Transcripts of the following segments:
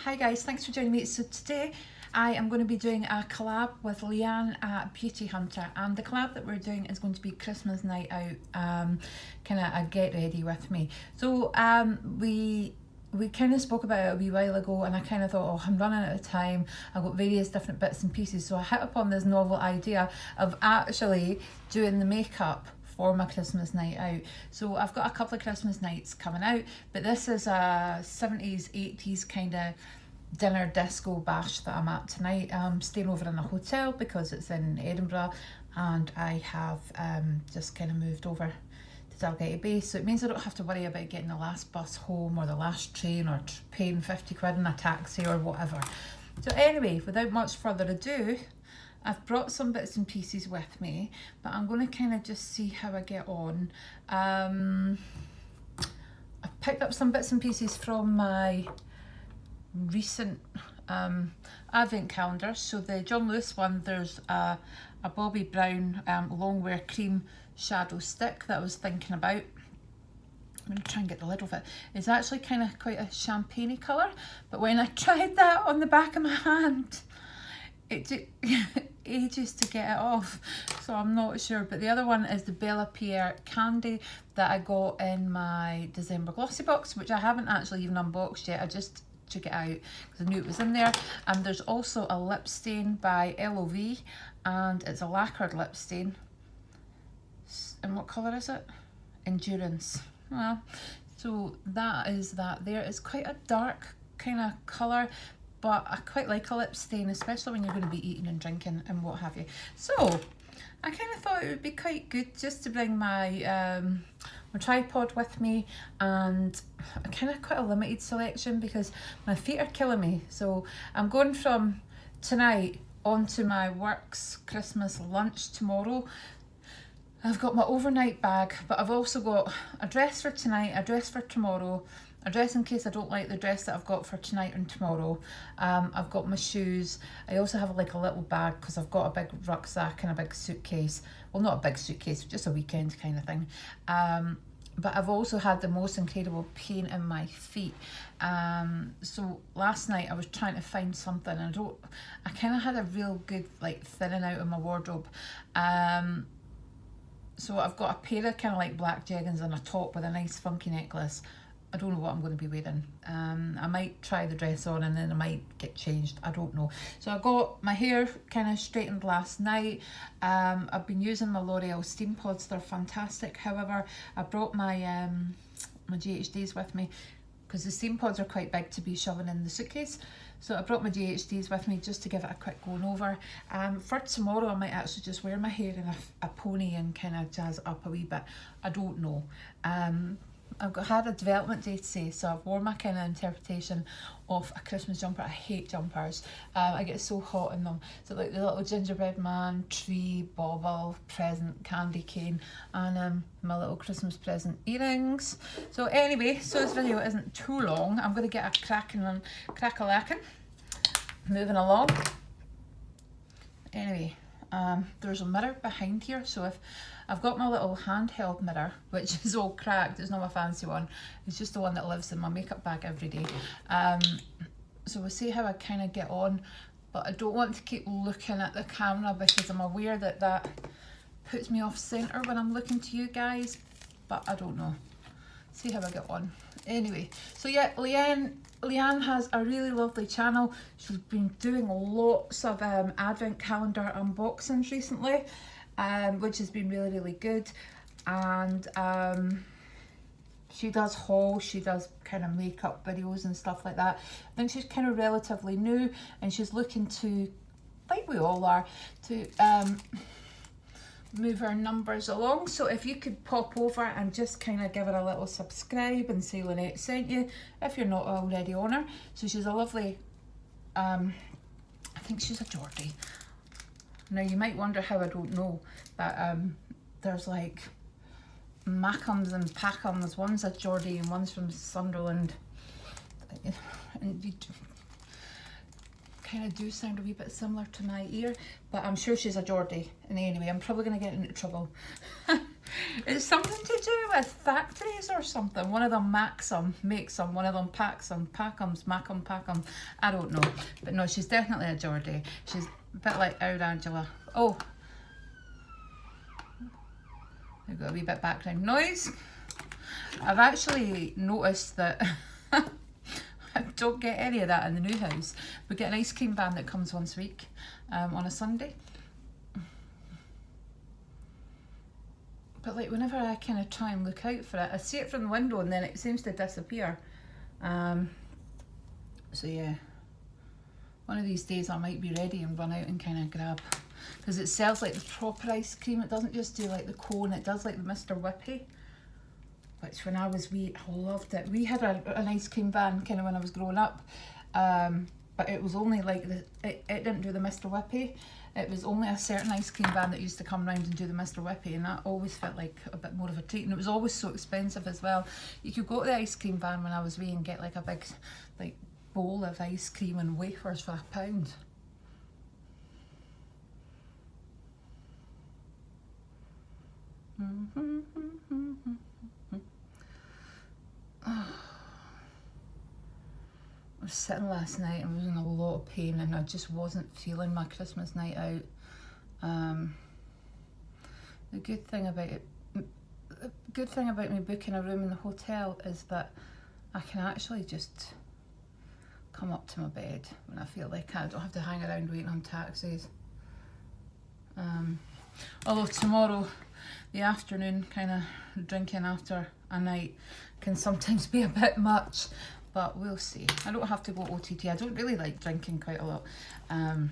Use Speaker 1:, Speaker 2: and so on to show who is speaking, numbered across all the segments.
Speaker 1: Hi guys, thanks for joining me. So today I am going to be doing a collab with Leanne at Beauty Hunter, and the collab that we're doing is going to be Christmas night out, kind of a get ready with me. So we kind of spoke about it a wee while ago, and I kind of thought, oh, I'm running out of time. I've got various different bits and pieces, so I hit upon this novel idea of actually doing the makeup for my Christmas night out. So I've got a couple of Christmas nights coming out, but this is a 70s 80s kind of dinner disco bash that I'm at tonight. I'm staying over in a hotel because it's in Edinburgh, and I have just kind of moved over to Dalgety Bay, so it means I don't have to worry about getting the last bus home or the last train or paying 50 quid in a taxi or whatever. So anyway, without much further ado, I've brought some bits and pieces with me, but I'm going to kind of just see how I get on. I've picked up some bits and pieces from my recent advent calendar. So the John Lewis one, there's a Bobbi Brown Longwear Cream Shadow Stick that I was thinking about. I'm going to try and get the lid of it. It's actually kind of quite a champagne-y colour, but when I tried that on the back of my hand, it took ages to get it off, so I'm not sure. But the other one is the Bella Pierre Candy that I got in my December glossy box, which I haven't actually even unboxed yet. I just took it out because I knew it was in there. And there's also a lip stain by LOV, and it's a lacquered lip stain. And what colour is it? Endurance. Well, so that is that there. It's quite a dark kind of colour, but I quite like a lip stain, especially when you're going to be eating and drinking and what have you. So I kind of thought it would be quite good just to bring my my tripod with me, and kind of quite a limited selection because my feet are killing me. So I'm going from tonight onto my work's Christmas lunch tomorrow. I've got my overnight bag, but I've also got a dress for tonight, a dress for tomorrow, a dress in case I don't like the dress that I've got for tonight and tomorrow. I've got my shoes. I also have like a little bag because I've got a big rucksack and a big suitcase. Well, not a big suitcase, just a weekend kind of thing. But I've also had the most incredible pain in my feet. So last night I was trying to find something, and I kind of had a real good like thinning out of my wardrobe. So I've got a pair of kind of like black jeggings and a top with a nice funky necklace. I don't know what I'm going to be wearing. I might try the dress on and then I might get changed. I don't know. So I got my hair kind of straightened last night. I've been using my L'Oreal Steam Pods. They're fantastic. However, I brought my my GHDs with me because the Steam Pods are quite big to be shoving in the suitcase. So I brought my GHDs with me just to give it a quick going over. For tomorrow I might actually just wear my hair in a pony and kind of jazz it up a wee bit. I don't know. I've had a development day today, so I've worn my kind of interpretation of a Christmas jumper. I hate jumpers. I get so hot in them. So like the little gingerbread man, tree, bauble, present, candy cane, and my little Christmas present earrings. So anyway, so this video isn't too long. I'm going to get a crack-a-lackin'. Moving along. Anyway, there's a mirror behind here, so if I've got my little handheld mirror, which is all cracked, it's not my fancy one, it's just the one that lives in my makeup bag every day. So we'll see how I kind of get on, but I don't want to keep looking at the camera because I'm aware that that puts me off centre when I'm looking to you guys, but I don't know. See how I get on. Anyway, so yeah, Leanne has a really lovely channel. She's been doing lots of advent calendar unboxings recently, which has been really, really good. And she does hauls, she does kind of makeup videos and stuff like that. I think she's kind of relatively new, and she's looking to, like we all are, to move her numbers along. So if you could pop over and just kind of give her a little subscribe and say Lynette sent you if you're not already on her. So she's a lovely, I think she's a Geordie. Now you might wonder how I don't know that there's like Mackhams and Packhams. One's a Geordie and one's from Sunderland, and you kind of do sound a wee bit similar to my ear, but I'm sure she's a Geordie. And anyway, I'm probably going to get into trouble. It's something to do with factories or something. One of them makes them, one of them packs them, mack 'em, pack 'em. I don't know. But no, she's definitely a Geordie. She's a bit like our Angela. Oh, we've got a wee bit background noise. I've actually noticed that I don't get any of that in the new house. We get an ice cream van that comes once a week on a Sunday. But like whenever I kind of try and look out for it, I see it from the window and then it seems to disappear. So yeah, one of these days I might be ready and run out and kind of grab, because it sells like the proper ice cream. It doesn't just do like the cone, it does like the Mr. Whippy, which when I was wee, I loved it. We had an ice cream van kind of when I was growing up, but it was only like, it didn't do the Mr. Whippy. It was only a certain ice cream van that used to come round and do the Mr. Whippy, and that always felt like a bit more of a treat, and it was always so expensive as well. You could go to the ice cream van when I was wee and get like a big like bowl of ice cream and wafers for £1. I was sitting last night and was in a lot of pain, and I just wasn't feeling my Christmas night out. The good thing about me booking a room in the hotel is that I can actually just come up to my bed when I feel like I don't have to hang around waiting on taxis. Although tomorrow, the afternoon kind of drinking after a night can sometimes be a bit much. But we'll see. I don't have to go OTT. I don't really like drinking quite a lot. I've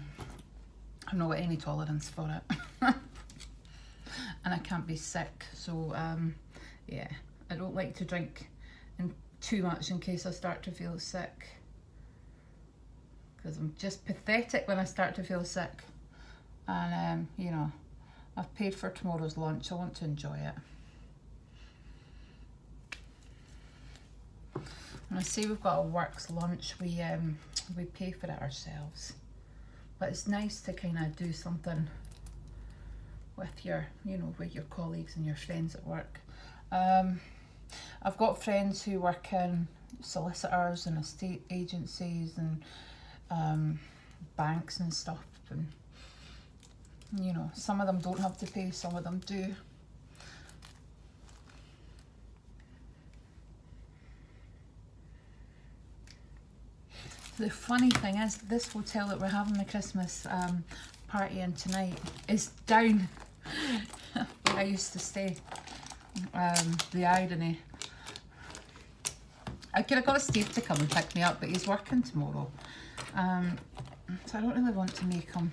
Speaker 1: not got any tolerance for it. And I can't be sick. So, yeah. I don't like to drink too much in case I start to feel sick. Because I'm just pathetic when I start to feel sick. And, you know, I've paid for tomorrow's lunch. I want to enjoy it. When I say we've got a works lunch, we pay for it ourselves. But it's nice to kind of do something with your, you know, with your colleagues and your friends at work. I've got friends who work in solicitors and estate agencies and banks and stuff. And, you know, some of them don't have to pay, some of them do. The funny thing is, this hotel that we're having the Christmas party in tonight is down where I used to stay. The irony. I could have got Steve to come and pick me up, but he's working tomorrow. So I don't really want to make him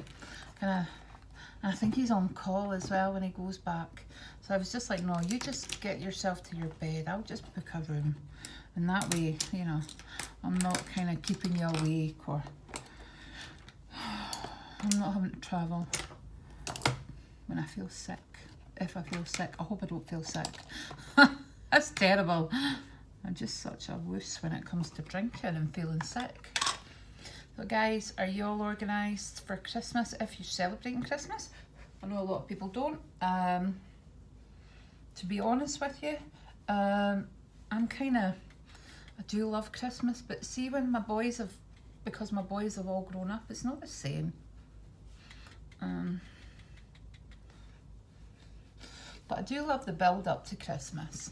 Speaker 1: kind of... I think he's on call as well when he goes back. So I was just like, no, you just get yourself to your bed. I'll just book a room. And that way, you know, I'm not kind of keeping you awake, or I'm not having to travel when I feel sick. If I feel sick. I hope I don't feel sick. That's terrible. I'm just such a wuss when it comes to drinking and feeling sick. So guys, are you all organised for Christmas if you're celebrating Christmas? I know a lot of people don't. To be honest with you, I'm kind of... I do love Christmas, but see when my boys have... Because my boys have all grown up, it's not the same. But I do love the build up to Christmas.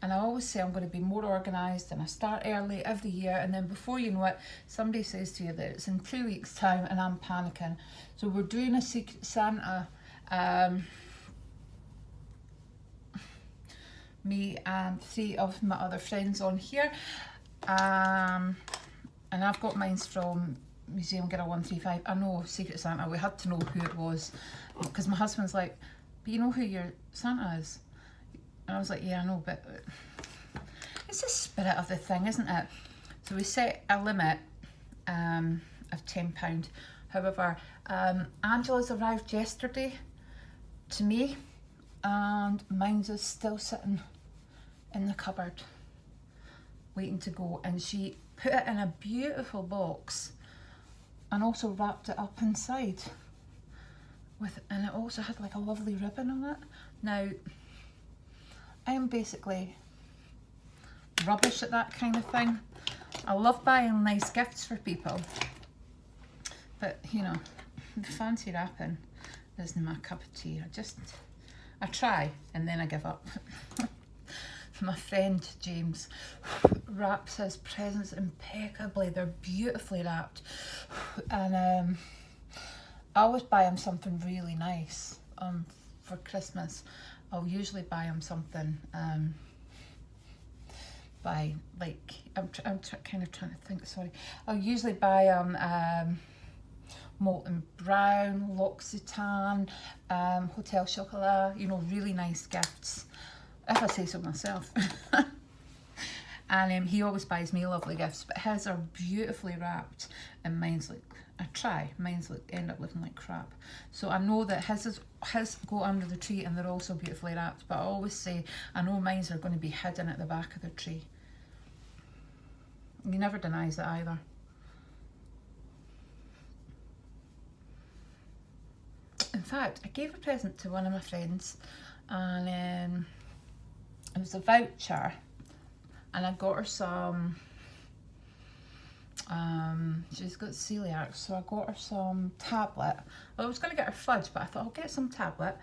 Speaker 1: And I always say I'm going to be more organised, and I start early every year, and then before you know it, somebody says to you that it's in 2 weeks' time and I'm panicking. So we're doing a Secret Santa, me and 3 of my other friends on here. And I've got mine from Museum Girl 135. I know Secret Santa, we had to know who it was, because my husband's like, but you know who your Santa is? And I was like, yeah, I know, but it's the spirit of the thing, isn't it? So we set a limit of £10. However, Angela's arrived yesterday to me, and mine's is still sitting in the cupboard waiting to go, and she put it in a beautiful box and also wrapped it up inside and it also had like a lovely ribbon on it. Now, I'm basically rubbish at that kind of thing. I love buying nice gifts for people, but you know, the fancy wrapping isn't my cup of tea. I try and then I give up. My friend James wraps his presents impeccably. They're beautifully wrapped, and I always buy him something really nice for Christmas. I'll usually buy him something by, like, I'm kind of trying to think, sorry. I'll usually buy him Molten Brown, L'Occitane, Hotel Chocolat, you know, really nice gifts, if I say so myself. And he always buys me lovely gifts, but his are beautifully wrapped, and mine's like, mine's like end up looking like crap. So I know that his go under the tree and they're also beautifully wrapped, but I always say I know mine's are going to be hidden at the back of the tree. He never denies it either. In fact, I gave a present to one of my friends, and it was a voucher, and I got her some, she's got celiac, so I got her some tablet. Well, I was going to get her fudge, but I thought I'll get some tablet,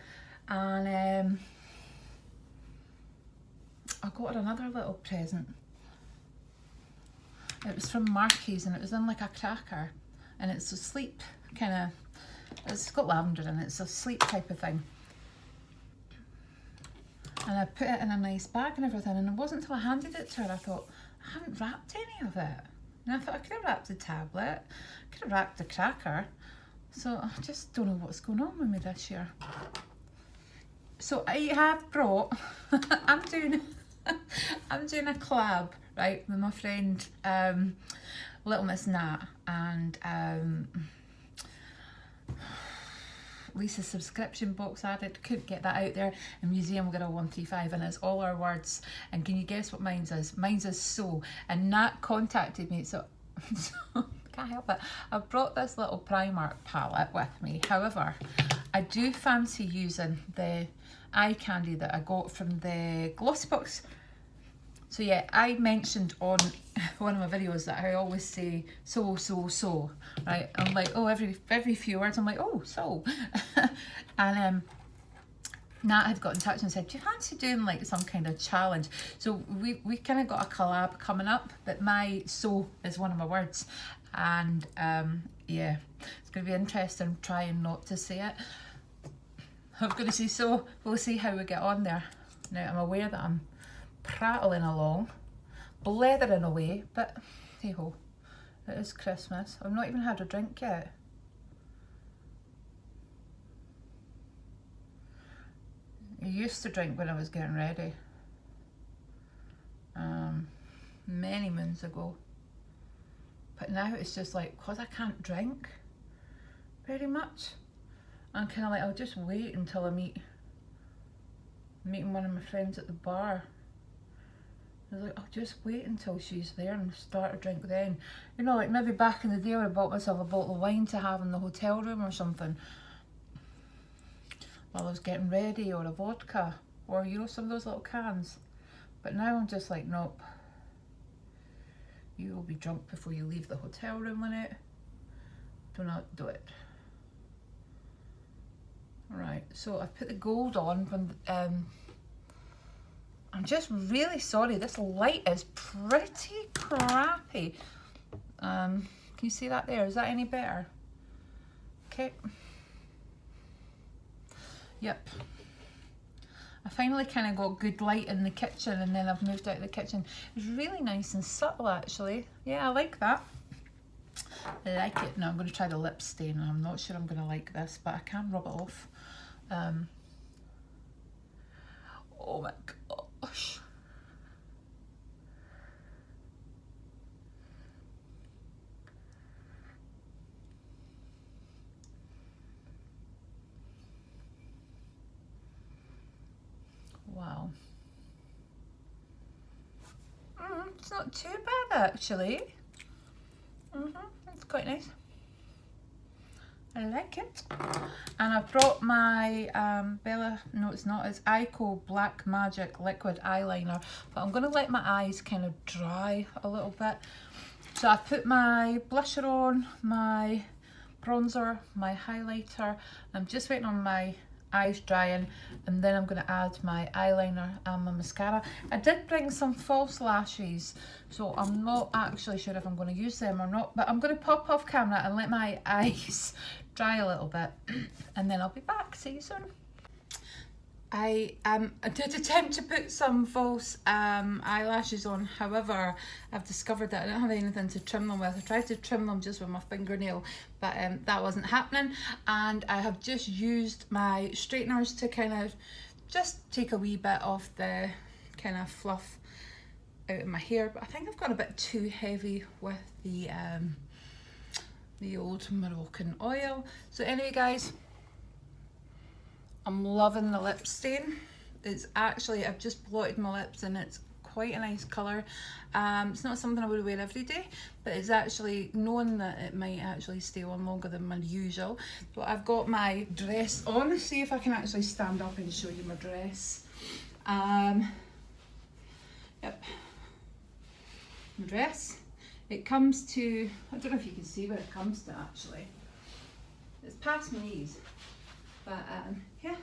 Speaker 1: and I got her another little present. It was from Marquis, and it was in like a cracker, and it's a sleep kind of, it's got lavender in it, it's a sleep type of thing. And I put it in a nice bag and everything, and it wasn't until I handed it to her I thought, I haven't wrapped any of it. And I thought I could have wrapped the tablet, could have wrapped the cracker. So I just don't know what's going on with me this year. So I have brought, I'm doing a collab, right, with my friend Little Miss Nat and Lisa's subscription box added. Couldn't get that out there. And Museum Girl 135, and it's all our words. And can you guess what mine's is? Mine's is so. And Nat contacted me, so can't help it. I've brought this little Primark palette with me. However, I do fancy using the eye candy that I got from the Glossy Box. So yeah, I mentioned on one of my videos that I always say so, right? I'm like, oh, every few words, I'm like, oh, so. And Nat had got in touch and said, do you fancy doing like some kind of challenge? So we kind of got a collab coming up, but my so is one of my words. And yeah, it's going to be interesting trying not to say it. I'm going to say so, we'll see how we get on there. Now, I'm aware that I'm prattling along, blethering away, but hey ho, it is Christmas. I've not even had a drink yet. I used to drink when I was getting ready, many moons ago, but now it's just like, because I can't drink very much, I'm kind of like, I'll just wait until I meeting one of my friends at the bar. I was like, I'll just wait until she's there and start a drink then. You know, like maybe back in the day when I bought myself a bottle of wine to have in the hotel room or something while I was getting ready, or a vodka, or you know, some of those little cans. But now I'm just like, nope. You will be drunk before you leave the hotel room on it. Do not do it. Right, so I've put the gold on when I'm just really sorry, this light is pretty crappy. Can you see that there? Is that any better? Okay. Yep. I finally kind of got good light in the kitchen, and then I've moved out of the kitchen. It's really nice and subtle actually. Yeah, I like that. I like it. Now I'm going to try the lip stain, and I'm not sure I'm going to like this, but I can rub it off. Oh my gosh. Wow. It's not too bad actually. It's quite nice. I like it. And I've brought my Bella, no it's not, it's Ico Black Magic Liquid Eyeliner, but I'm going to let my eyes kind of dry a little bit. So I've put my blusher on, my bronzer, my highlighter. I'm just waiting on my eyes drying, and then I'm going to add my eyeliner and my mascara. I did bring some false lashes, so I'm not actually sure if I'm going to use them or not, but I'm going to pop off camera and let my eyes dry a little bit, and then I'll be back. See you soon. I did attempt to put some false eyelashes on, however I've discovered that I don't have anything to trim them with. I tried to trim them just with my fingernail, but that wasn't happening, and I have just used my straighteners to kind of just take a wee bit of the kind of fluff out of my hair, but I think I've got a bit too heavy with the old Moroccan oil. So anyway guys, I'm loving the lip stain. It's actually, I've just blotted my lips and it's quite a nice colour. It's not something I would wear every day, but it's actually, knowing that it might actually stay on longer than my usual. So I've got my dress on. Let's see if I can actually stand up and show you my dress. Yep, my dress. It comes to, I don't know if you can see what it comes to actually. It's past my knees. But yeah,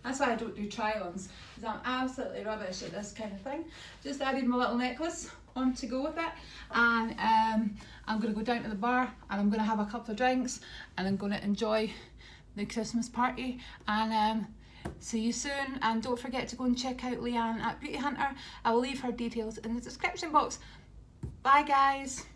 Speaker 1: that's why I don't do try-ons, because I'm absolutely rubbish at this kind of thing. Just added my little necklace on to go with it, and I'm going to go down to the bar and I'm going to have a couple of drinks and I'm going to enjoy the Christmas party, and see you soon. And don't forget to go and check out Leanne at Beauty Hunter. I will leave her details in the description box. Bye guys.